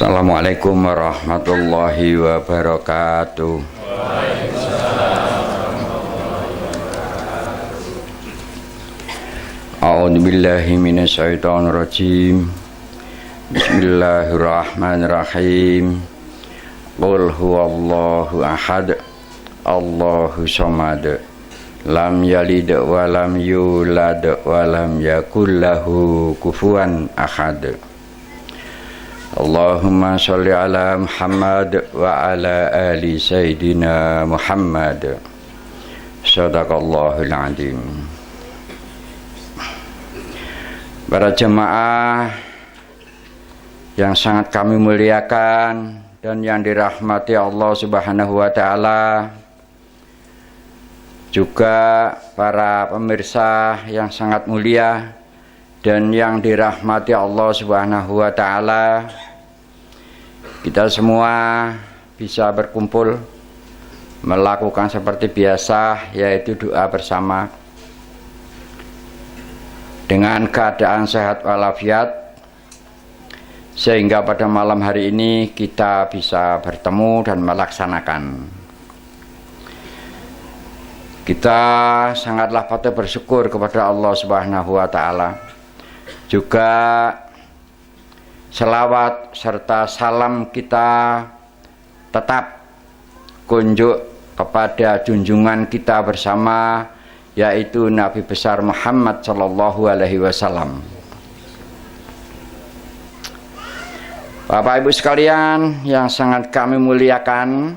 Assalamualaikum warahmatullahi wabarakatuh. A'udzu billahi minasyaitonir rajim. Bismillahirrahmanirrahim. Qul huwallahu ahad. Allahu samad. Lam yalid wa lam yulad wa lam yakul lahu kufuwan ahad. Allahumma sholli ala Muhammad wa ala ali Sayyidina Muhammad. Shadaqallahul azim. Para jemaah yang sangat kami muliakan dan yang dirahmati Allah Subhanahu wa taala, juga para pemirsa yang sangat mulia dan yang dirahmati Allah Subhanahu wa taala, kita semua bisa berkumpul melakukan seperti biasa, yaitu doa bersama dengan keadaan sehat walafiat, sehingga pada malam hari ini kita bisa bertemu dan melaksanakan. Kita sangatlah patut bersyukur kepada Allah Subhanahu wa taala. Juga selawat serta salam kita tetap kunjuk kepada junjungan kita bersama, yaitu Nabi besar Muhammad sallallahu alaihi wasallam. Bapak Ibu sekalian yang sangat kami muliakan,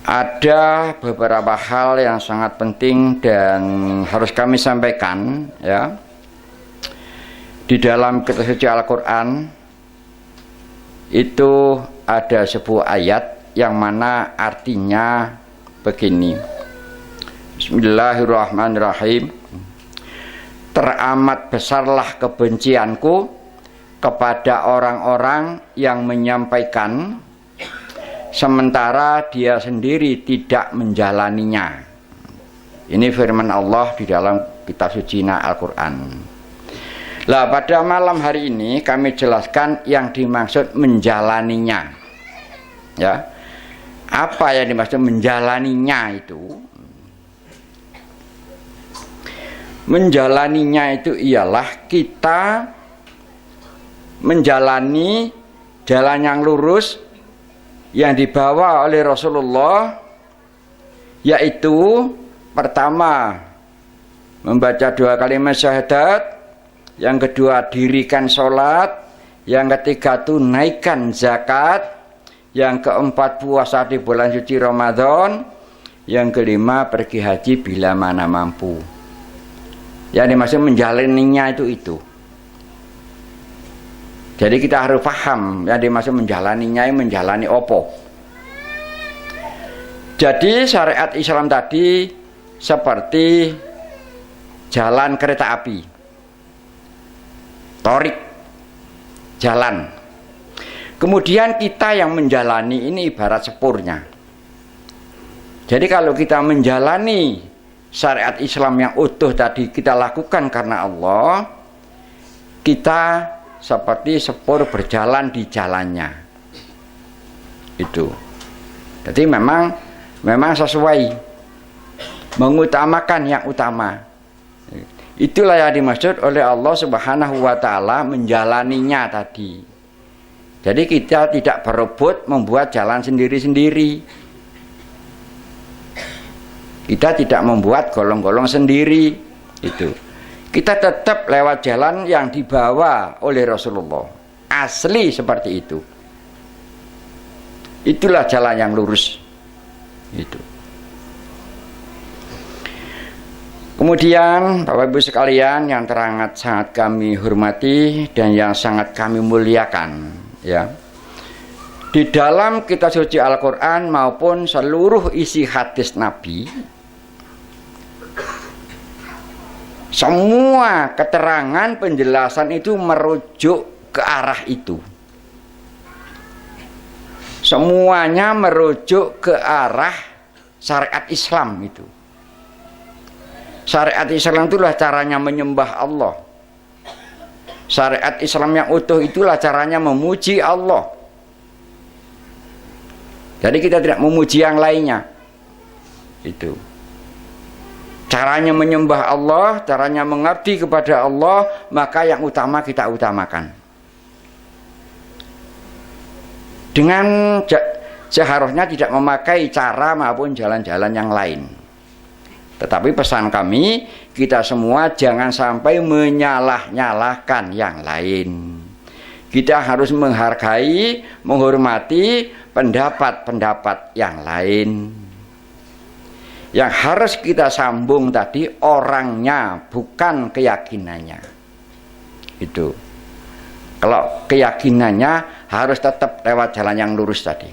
ada beberapa hal yang sangat penting dan harus kami sampaikan, ya. Di dalam kitab suci Al-Quran itu ada sebuah ayat yang mana artinya begini. Bismillahirrahmanirrahim. Teramat besarlah kebencianku kepada orang-orang yang menyampaikan sementara dia sendiri tidak menjalaninya. Ini firman Allah di dalam kitab suci Al-Quran. Lah, pada malam hari ini kami jelaskan yang dimaksud menjalaninya, ya. Apa yang dimaksud menjalaninya itu? Menjalaninya itu ialah kita menjalani jalan yang lurus yang dibawa oleh Rasulullah, yaitu pertama membaca 2 kalimat syahadat, yang kedua dirikan sholat, yang ketiga tunaikan zakat, yang keempat puasa di bulan suci Ramadan, yang kelima pergi haji bila mana mampu. Yang dimaksud menjalaninya itu. Jadi kita harus paham yang dimaksud menjalaninya, menjalani opo. Jadi syariat Islam tadi seperti jalan kereta api, torik, jalan. Kemudian kita yang menjalani ini ibarat sepurnya. Jadi kalau kita menjalani syariat Islam yang utuh tadi kita lakukan karena Allah, kita seperti sepur berjalan di jalannya itu. Jadi memang sesuai, mengutamakan yang utama. Itulah yang dimaksud oleh Allah Subhanahu wa taala menjalaninya tadi. Jadi kita tidak berebut membuat jalan sendiri-sendiri. Kita tidak membuat golong-golong sendiri itu. Kita tetap lewat jalan yang dibawa oleh Rasulullah. Asli seperti itu. Itulah jalan yang lurus. Itu. Kemudian Bapak Ibu sekalian yang sangat kami hormati dan yang sangat kami muliakan, ya. Di dalam kitab suci Al-Quran maupun seluruh isi hadis Nabi, semua keterangan penjelasan itu merujuk ke arah itu. Semuanya merujuk ke arah syariat Islam itu. Syariat Islam itulah caranya menyembah Allah. Syariat Islam yang utuh itulah caranya memuji Allah. Jadi kita tidak memuji yang lainnya. Itu caranya menyembah Allah, caranya mengabdi kepada Allah, maka yang utama kita utamakan. Dengan seharusnya tidak memakai cara maupun jalan-jalan yang lain. Tetapi pesan kami, kita semua jangan sampai menyalah-nyalahkan yang lain. Kita harus menghargai, menghormati pendapat-pendapat yang lain. Yang harus kita sambung tadi orangnya, bukan keyakinannya. Itu. Kalau keyakinannya harus tetap lewat jalan yang lurus tadi.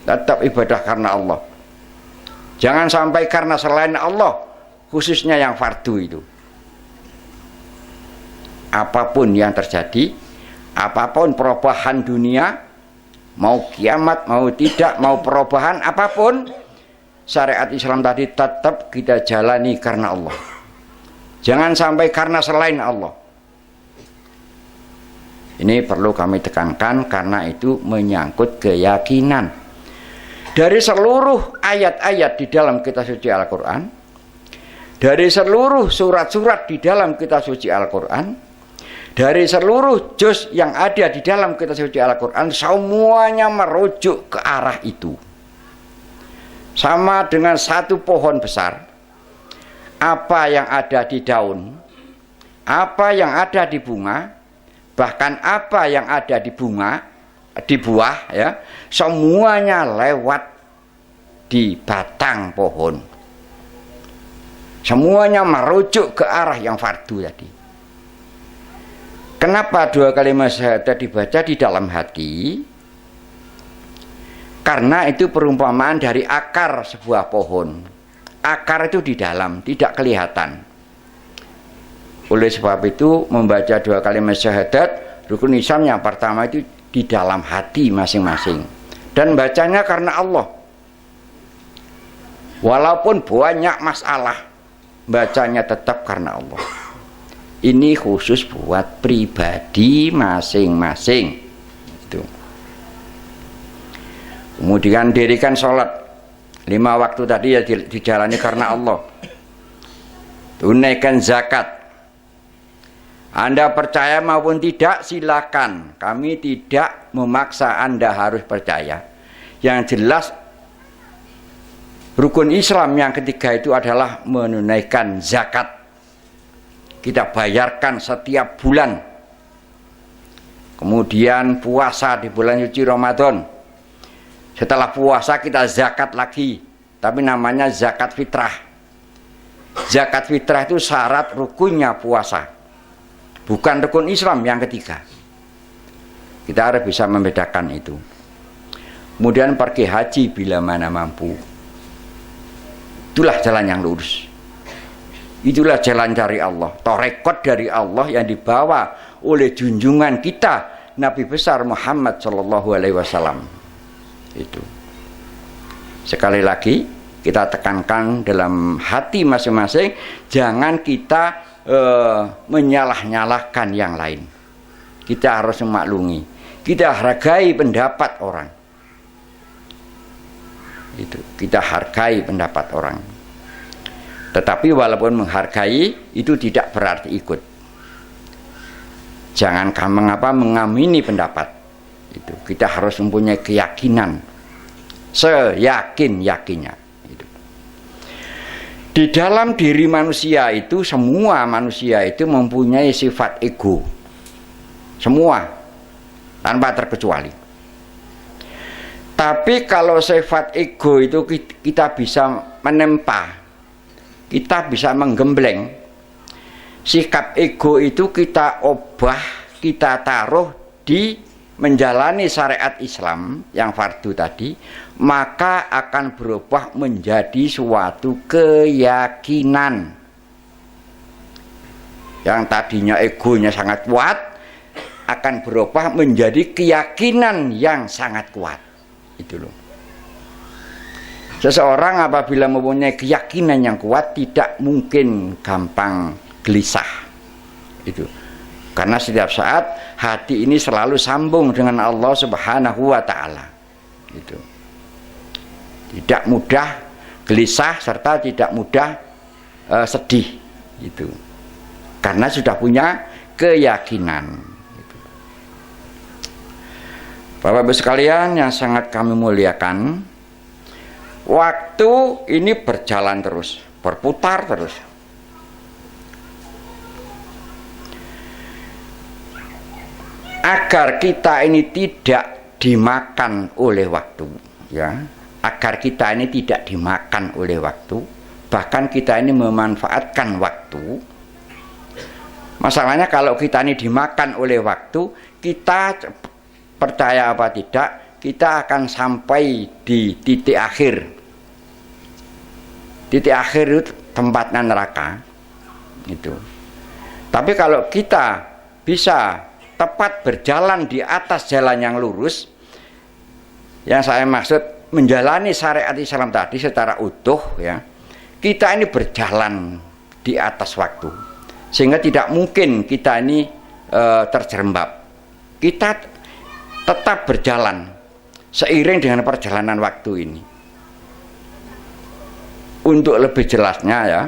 Tetap ibadah karena Allah. Jangan sampai karena selain Allah, khususnya yang fardu itu. Apapun yang terjadi, apapun perubahan dunia, mau kiamat, mau tidak, mau perubahan apapun, syariat Islam tadi tetap kita jalani karena Allah. Jangan sampai karena selain Allah. Ini perlu kami tekankan karena itu menyangkut keyakinan. Dari seluruh ayat-ayat di dalam kitab suci Al-Quran, dari seluruh surat-surat di dalam kitab suci Al-Quran, dari seluruh juz yang ada di dalam kitab suci Al-Quran, semuanya merujuk ke arah itu. Sama dengan satu pohon besar, apa yang ada di daun, apa yang ada di bunga, bahkan apa yang ada di bunga, di buah, ya, semuanya lewat di batang pohon. Semuanya merujuk ke arah yang fardu tadi. Kenapa dua kalimat syahadat dibaca di dalam hati? Karena itu perumpamaan dari akar sebuah pohon. Akar itu di dalam, tidak kelihatan. Oleh sebab itu membaca dua kalimat syahadat, rukun Islam yang pertama itu di dalam hati masing-masing, dan bacanya karena Allah. Walaupun banyak masalah, bacanya tetap karena Allah. Ini khusus buat pribadi masing-masing. Itu. Kemudian dirikan sholat 5 waktu tadi ya dijalani karena Allah. Tunaikan zakat. Anda percaya maupun tidak silakan. Kami tidak memaksa Anda harus percaya. Yang jelas rukun Islam yang ketiga itu adalah menunaikan zakat. Kita bayarkan setiap bulan. Kemudian puasa di bulan suci Ramadan. Setelah puasa kita zakat lagi, tapi namanya zakat fitrah. Zakat fitrah itu syarat rukunnya puasa. Bukan rukun Islam yang ketiga. Kita harus bisa membedakan itu. Kemudian pergi haji bila mana mampu. Itulah jalan yang lurus. Itulah jalan dari Allah. Torekot dari Allah yang dibawa oleh junjungan kita Nabi besar Muhammad SAW. Itu. Sekali lagi kita tekankan dalam hati masing-masing, jangan kita menyalah-nyalahkan yang lain. Kita harus memaklumi, kita hargai pendapat orang. Itu, kita hargai pendapat orang. Tetapi walaupun menghargai itu tidak berarti ikut. Jangan mengamini pendapat. Itu, kita harus mempunyai keyakinan seyakin-yakinnya. Di dalam diri manusia itu, semua manusia itu mempunyai sifat ego. Semua, tanpa terkecuali. Tapi kalau sifat ego itu kita bisa menempa, kita bisa menggembleng. Sikap ego itu kita obah, kita taruh di menjalani syariat Islam yang fardu tadi, maka akan berubah menjadi suatu keyakinan. Yang tadinya egonya sangat kuat akan berubah menjadi keyakinan yang sangat kuat. Itu loh. Seseorang apabila mempunyai keyakinan yang kuat tidak mungkin gampang gelisah. Itu. Karena setiap saat hati ini selalu sambung dengan Allah Subhanahu wa taala. Gitu. Tidak mudah gelisah serta tidak mudah sedih gitu. Karena sudah punya keyakinan. Gitu. Bapak Ibu sekalian yang sangat kami muliakan, waktu ini berjalan terus, berputar terus. Agar kita ini tidak dimakan oleh waktu, ya, agar kita ini tidak dimakan oleh waktu, bahkan kita ini memanfaatkan waktu. Masalahnya kalau kita ini dimakan oleh waktu, kita percaya apa tidak, kita akan sampai di titik akhir. Titik akhir itu tempatnya neraka. Itu. Tapi kalau kita bisa tepat berjalan di atas jalan yang lurus, yang saya maksud menjalani syariat Islam tadi secara utuh, ya, kita ini berjalan di atas waktu, sehingga tidak mungkin kita ini terjerembab. Kita tetap berjalan seiring dengan perjalanan waktu ini. Untuk lebih jelasnya, ya,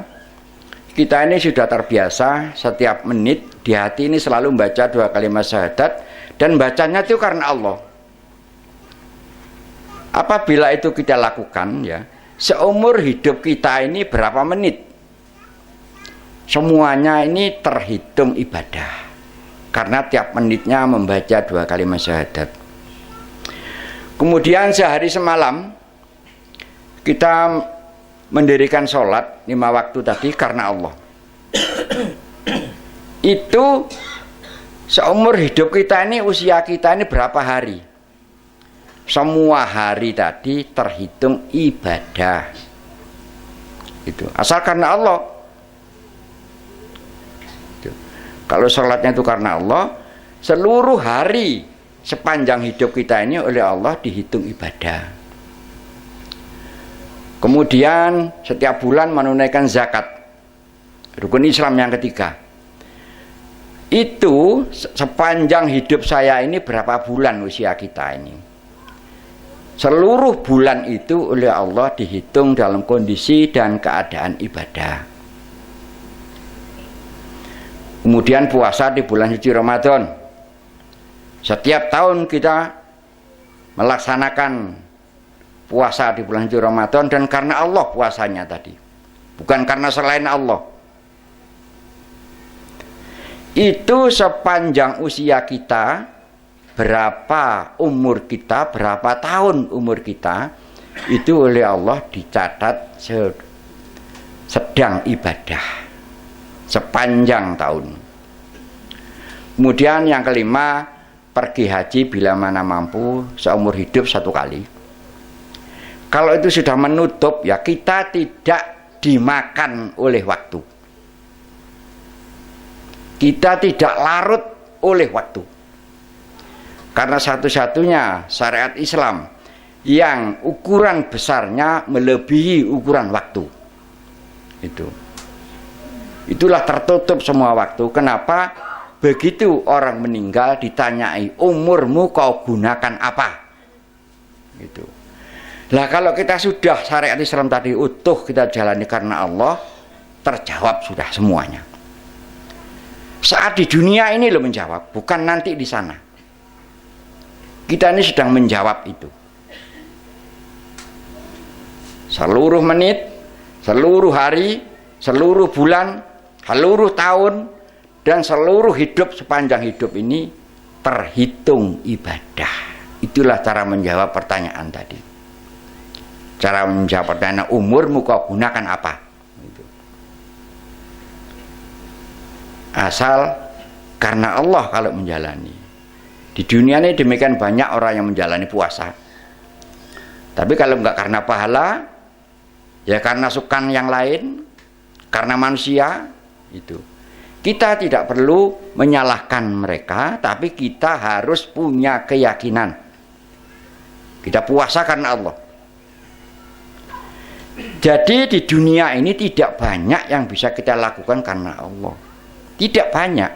kita ini sudah terbiasa setiap menit di hati ini selalu membaca 2 kalimat syahadat, dan bacanya itu karena Allah. Apabila itu kita lakukan, ya, seumur hidup kita ini berapa menit, semuanya ini terhitung ibadah, karena tiap menitnya membaca 2 kalimat syahadat. Kemudian sehari semalam kita mendirikan sholat 5 waktu tadi karena Allah. Itu seumur hidup kita ini, usia kita ini berapa hari? Semua hari tadi terhitung ibadah. Itu asal karena Allah. Itu. Kalau sholatnya itu karena Allah, seluruh hari sepanjang hidup kita ini oleh Allah dihitung ibadah. Kemudian setiap bulan menunaikan zakat, rukun Islam yang ketiga. Itu sepanjang hidup saya ini berapa bulan usia kita ini, seluruh bulan itu oleh Allah dihitung dalam kondisi dan keadaan ibadah. Kemudian puasa di bulan suci Ramadan, setiap tahun kita melaksanakan puasa di bulan suci Ramadan, dan karena Allah puasanya tadi, bukan karena selain Allah. Itu sepanjang usia kita, berapa umur kita, berapa tahun umur kita, itu oleh Allah dicatat sedang ibadah sepanjang tahun. Kemudian yang kelima, pergi haji bila mana mampu, seumur hidup 1 kali. Kalau itu sudah menutup, ya, kita tidak dimakan oleh waktu, kita tidak larut oleh waktu. Karena satu-satunya syariat Islam yang ukuran besarnya melebihi ukuran waktu. Itulah tertutup semua waktu. Kenapa? Begitu orang meninggal ditanyai, umurmu kau gunakan apa? Gitu. Lah kalau kita sudah syariat Islam tadi utuh kita jalani karena Allah, terjawab sudah semuanya. Saat di dunia ini lo menjawab, bukan nanti di sana. Kita ini sedang menjawab itu. Seluruh menit, seluruh hari, seluruh bulan, seluruh tahun, dan seluruh hidup sepanjang hidup ini terhitung ibadah. Itulah cara menjawab pertanyaan tadi. Cara menjawab pertanyaan, umurmu kau gunakan apa? Asal karena Allah kalau menjalani. Di dunia ini demikian banyak orang yang menjalani puasa, tapi kalau enggak karena pahala, ya karena sukan yang lain, karena manusia, itu kita tidak perlu menyalahkan mereka, tapi kita harus punya keyakinan kita puasa karena Allah. Jadi di dunia ini tidak banyak yang bisa kita lakukan karena Allah, tidak banyak.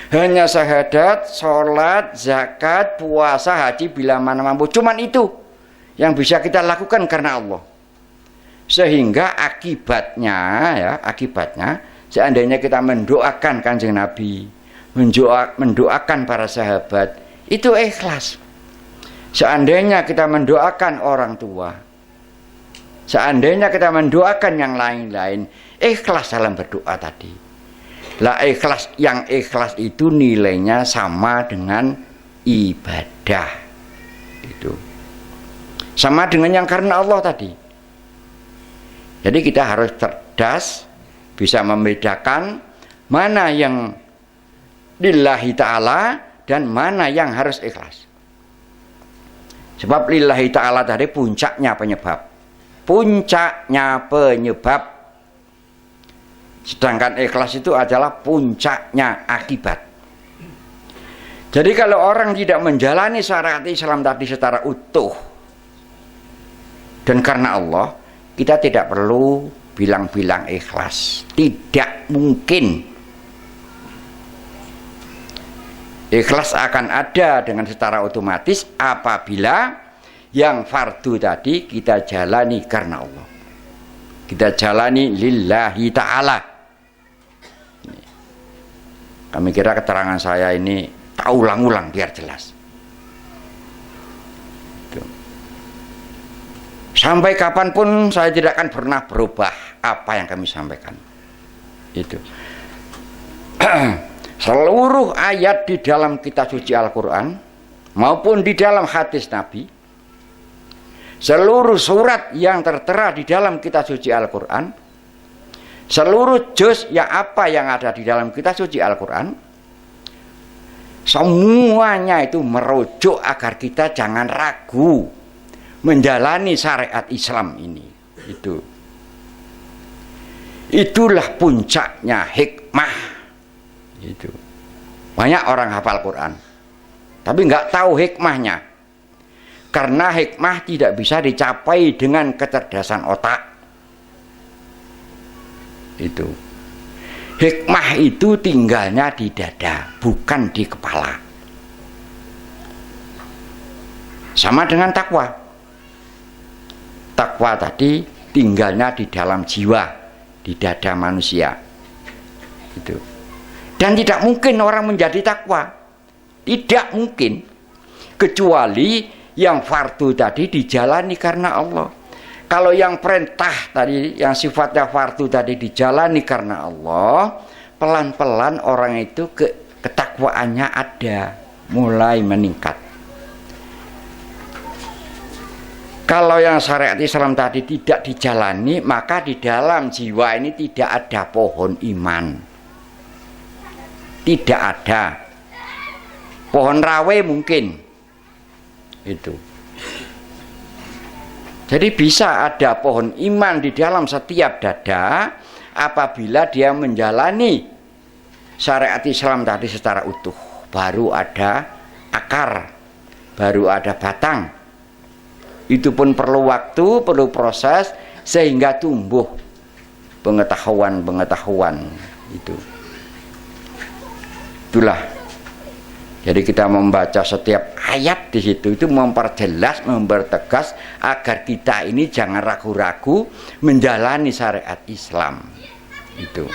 Hanya syahadat, sholat, zakat, puasa, haji bila mana mampu. Cuman itu yang bisa kita lakukan karena Allah. Sehingga akibatnya ya, akibatnya seandainya kita mendoakan Kanjeng Nabi, mendoakan para sahabat, itu ikhlas. Seandainya kita mendoakan orang tua, seandainya kita mendoakan yang lain-lain, ikhlas dalam berdoa tadi. Lah ikhlas, yang ikhlas itu nilainya sama dengan ibadah. Itu sama dengan yang karena Allah tadi. Jadi kita harus cerdas, bisa membedakan mana yang lillahi ta'ala dan mana yang harus ikhlas. Sebab lillahi ta'ala tadi puncaknya penyebab, puncaknya penyebab. Sedangkan ikhlas itu adalah puncaknya akibat. Jadi kalau orang tidak menjalani syariat Islam tadi secara utuh dan karena Allah, kita tidak perlu bilang-bilang ikhlas. Tidak mungkin. Ikhlas akan ada dengan secara otomatis apabila yang fardu tadi kita jalani karena Allah. Kita jalani lillahi ta'ala. Kami kira keterangan saya ini tak ulang-ulang biar jelas. Sampai kapanpun saya tidak akan pernah berubah apa yang kami sampaikan. Itu. Seluruh ayat di dalam kitab suci Al-Quran maupun di dalam hadis Nabi, seluruh surat yang tertera di dalam kitab suci Al-Quran, seluruh juz yang apa yang ada di dalam kitab suci Al-Quran, semuanya itu merujuk agar kita jangan ragu menjalani syariat Islam ini. Itulah puncaknya hikmah. Itu banyak orang hafal Quran tapi nggak tahu hikmahnya, karena hikmah tidak bisa dicapai dengan kecerdasan otak. Itu hikmah itu tinggalnya di dada, bukan di kepala. Sama dengan takwa. Takwa tadi tinggalnya di dalam jiwa, di dada manusia. Itu. Dan tidak mungkin orang menjadi takwa. Tidak mungkin, kecuali yang fardu tadi dijalani karena Allah. Kalau yang perintah tadi, yang sifatnya fardu tadi dijalani karena Allah, pelan-pelan orang itu ketakwaannya ada, mulai meningkat. Kalau yang syariat Islam tadi tidak dijalani, maka di dalam jiwa ini tidak ada pohon iman. Tidak ada. Pohon rawe mungkin. Itu. Jadi bisa ada pohon iman di dalam setiap dada apabila dia menjalani syariat Islam tadi secara utuh. Baru ada akar, baru ada batang. Itu pun perlu waktu, perlu proses sehingga tumbuh pengetahuan itu. Itulah. Jadi kita membaca setiap ayat di situ itu memperjelas, mempertegas agar kita ini jangan ragu-ragu menjalani syariat Islam. Itu.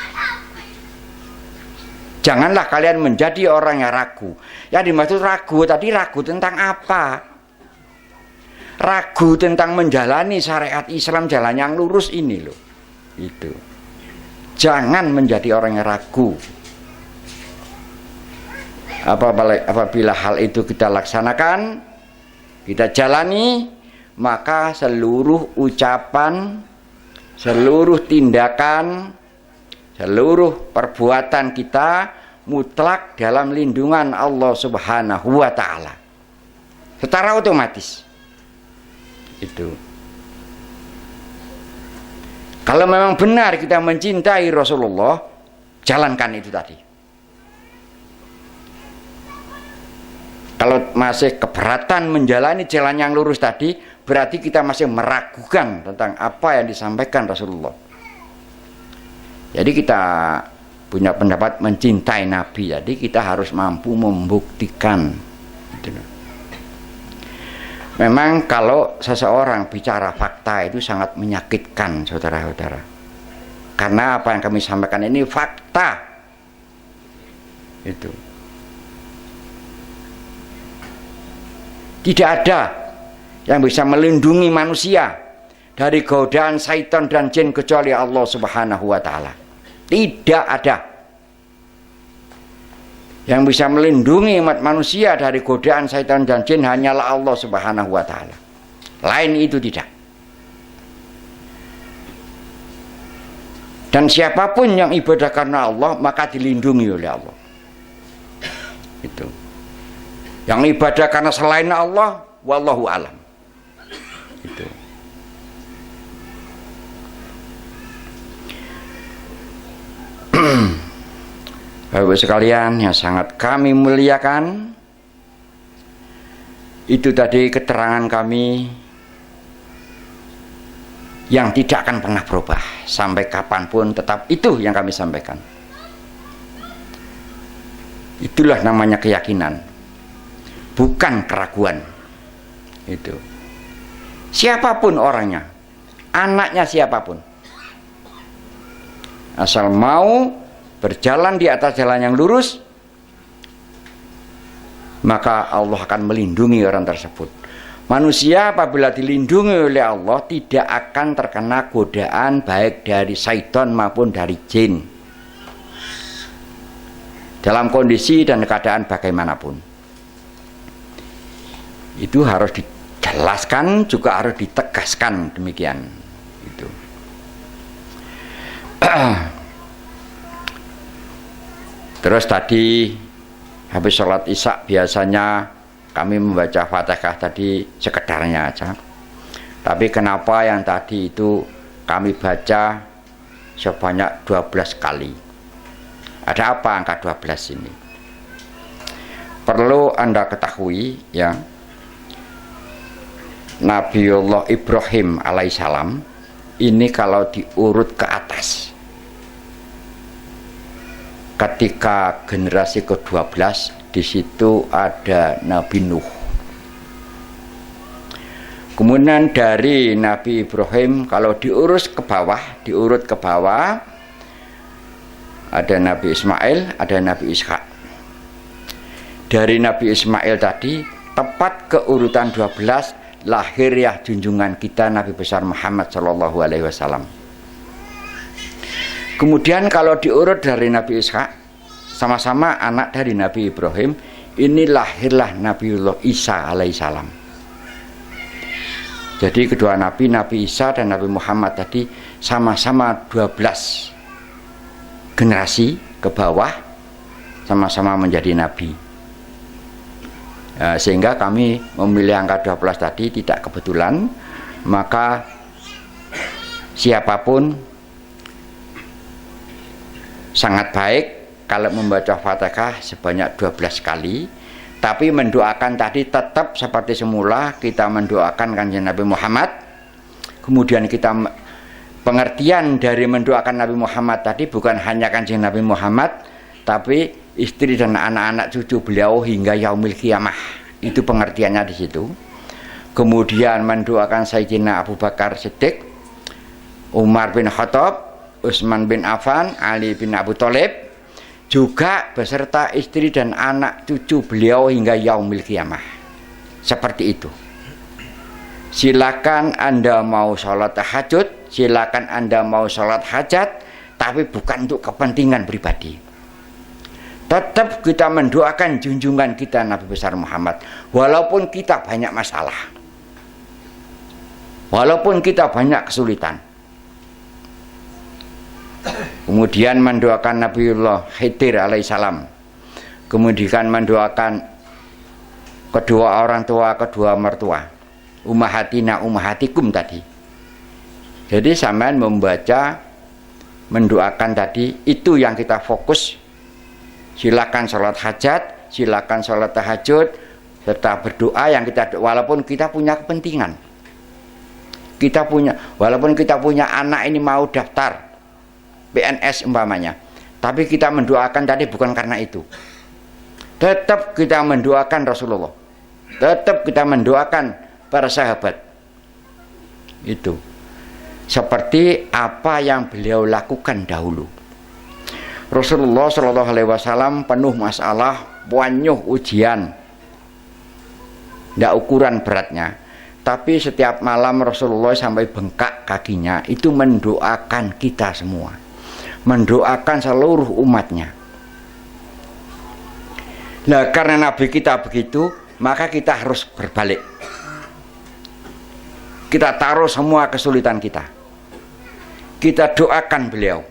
Janganlah kalian menjadi orang yang ragu. Yang dimaksud ragu tadi, ragu tentang apa? Ragu tentang menjalani syariat Islam jalan yang lurus ini loh. Itu. Jangan menjadi orang yang ragu. Apabila hal itu kita laksanakan, kita jalani, maka seluruh ucapan, seluruh tindakan, seluruh perbuatan kita mutlak dalam lindungan Allah Subhanahu wa Ta'ala secara otomatis. Itu. Kalau memang benar kita mencintai Rasulullah, jalankan itu tadi. Kalau masih keberatan menjalani jalan yang lurus tadi, berarti kita masih meragukan tentang apa yang disampaikan Rasulullah. Jadi kita punya pendapat mencintai Nabi. Jadi kita harus mampu membuktikan. Memang kalau seseorang bicara fakta itu sangat menyakitkan, saudara-saudara. Karena apa yang kami sampaikan ini fakta. Itu. Tidak ada yang bisa melindungi manusia dari godaan syaitan dan jin kecuali Allah Subhanahu wa taala. Tidak ada yang bisa melindungi umat manusia dari godaan syaitan dan jin, hanyalah Allah Subhanahu wa taala. Lain itu tidak. Dan siapapun yang ibadah karena Allah maka dilindungi oleh Allah. Itu. Yang ibadah karena selain Allah, wallahu alam. Itu. Bapak sekalian yang sangat kami muliakan, itu tadi keterangan kami yang tidak akan pernah berubah sampai kapanpun, tetap itu yang kami sampaikan. Itulah namanya keyakinan, bukan keraguan. Itu. Siapapun orangnya, anaknya siapapun, asal mau berjalan di atas jalan yang lurus, maka Allah akan melindungi orang tersebut. Manusia apabila dilindungi oleh Allah tidak akan terkena godaan baik dari syaitan maupun dari jin, dalam kondisi dan keadaan bagaimanapun. Itu harus dijelaskan, juga harus ditegaskan demikian. Itu. Terus tadi habis sholat isya biasanya kami membaca Fatihah tadi sekedarnya aja. Tapi kenapa yang tadi itu kami baca sebanyak 12 kali? Ada apa angka 12 ini? Perlu Anda ketahui ya, Nabiullah Ibrahim alaihissalam ini kalau diurut ke atas, ketika generasi ke-12 di situ ada Nabi Nuh. Kemudian dari Nabi Ibrahim kalau diurut ke bawah ada Nabi Ismail, ada Nabi Ishak. Dari Nabi Ismail tadi tepat ke urutan 12 lahir ya junjungan kita Nabi besar Muhammad Shallallahu Alaihi Wasallam. Kemudian kalau diurut dari Nabi Ishak, sama-sama anak dari Nabi Ibrahim, ini lahirlah Nabiullah Isa alaihissalam. Jadi kedua Nabi, Nabi Isa dan Nabi Muhammad tadi sama-sama 12 generasi ke bawah, sama-sama menjadi Nabi. Sehingga kami memilih angka 12 tadi tidak kebetulan, maka siapapun sangat baik kalau membaca Fatihah sebanyak 12 kali, tapi mendoakan tadi tetap seperti semula, kita mendoakan Kanjeng Nabi Muhammad. Kemudian kita pengertian dari mendoakan Nabi Muhammad tadi bukan hanya Kanjeng Nabi Muhammad, tapi istri dan anak-anak cucu beliau hingga yaumil kiamah. Itu pengertiannya di situ. Kemudian mendoakan Sayyidina Abu Bakar Siddiq, Umar bin Khattab, Utsman bin Affan, Ali bin Abi Thalib, juga beserta istri dan anak cucu beliau hingga yaumil kiamah. Seperti itu. Silakan Anda mau sholat tahajud, silakan Anda mau sholat hajat, tapi bukan untuk kepentingan pribadi. Tetap kita mendoakan junjungan kita Nabi besar Muhammad, walaupun kita banyak masalah, walaupun kita banyak kesulitan. Kemudian mendoakan Nabiullah Khidir alaihissalam, kemudian mendoakan kedua orang tua, kedua mertua, ummahatina ummahatikum tadi. Jadi sampean membaca, mendoakan tadi, itu yang kita fokus. Silakan sholat hajat, silakan sholat tahajud, serta berdoa yang kita, walaupun kita punya kepentingan, walaupun kita punya anak ini mau daftar PNS umpamanya, Tapi kita mendoakan tadi bukan karena itu. Tetap kita mendoakan Rasulullah. Tetap kita mendoakan para sahabat. Itu. Seperti apa yang beliau lakukan dahulu. Rasulullah Shallallahu Alaihi Wasallam penuh masalah, penuh ujian. Tidak ukuran beratnya. Tapi setiap malam Rasulullah sampai bengkak kakinya itu mendoakan kita semua. Mendoakan seluruh umatnya. Nah, karena Nabi kita begitu, maka kita harus berbalik. Kita taruh semua kesulitan kita. Kita doakan beliau.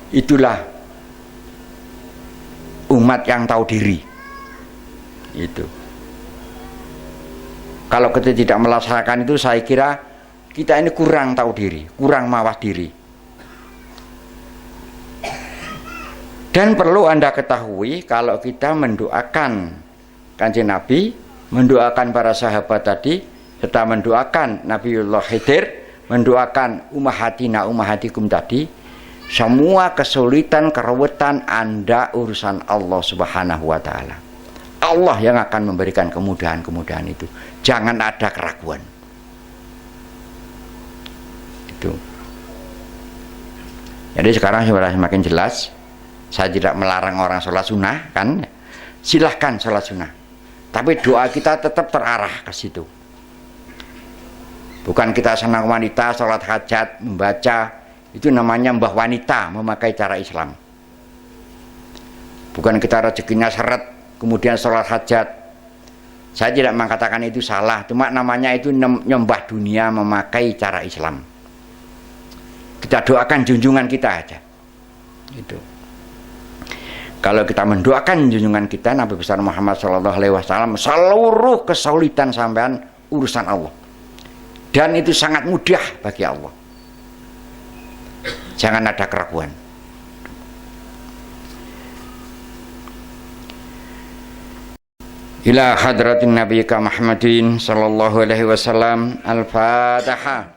Itulah umat yang tahu diri. Itu. Kalau kita tidak melaksanakan itu, saya kira kita ini kurang tahu diri, kurang mawas diri. Dan perlu Anda ketahui, kalau kita mendoakan Kanjeng Nabi, mendoakan para sahabat tadi, serta mendoakan Nabiullah Khidir, mendoakan ummahatina ummahatikum tadi, semua kesulitan, keruwetan Anda urusan Allah Subhanahu wa Ta'ala. Allah yang akan memberikan kemudahan-kemudahan itu. Jangan ada keraguan. Itu. Jadi sekarang sudah semakin jelas. Saya tidak melarang orang sholat sunnah, kan? Silahkan sholat sunnah. Tapi doa kita tetap terarah ke situ. Bukan kita senang wanita, sholat hajat, membaca. Itu namanya mbah wanita, memakai cara Islam. Bukan kita rezekinya seret, kemudian sholat hajat. Saya tidak mengatakan itu salah, cuma namanya itu nyembah dunia, memakai cara Islam. Kita doakan junjungan kita aja. Itu. Kalau kita mendoakan junjungan kita Nabi besar Muhammad SAW, seluruh kesulitan sampean urusan Allah. Dan itu sangat mudah bagi Allah. Jangan ada keraguan. Ila hadratin Nabi Muhammadin sallallahu alaihi wasallam. Al-Fatihah.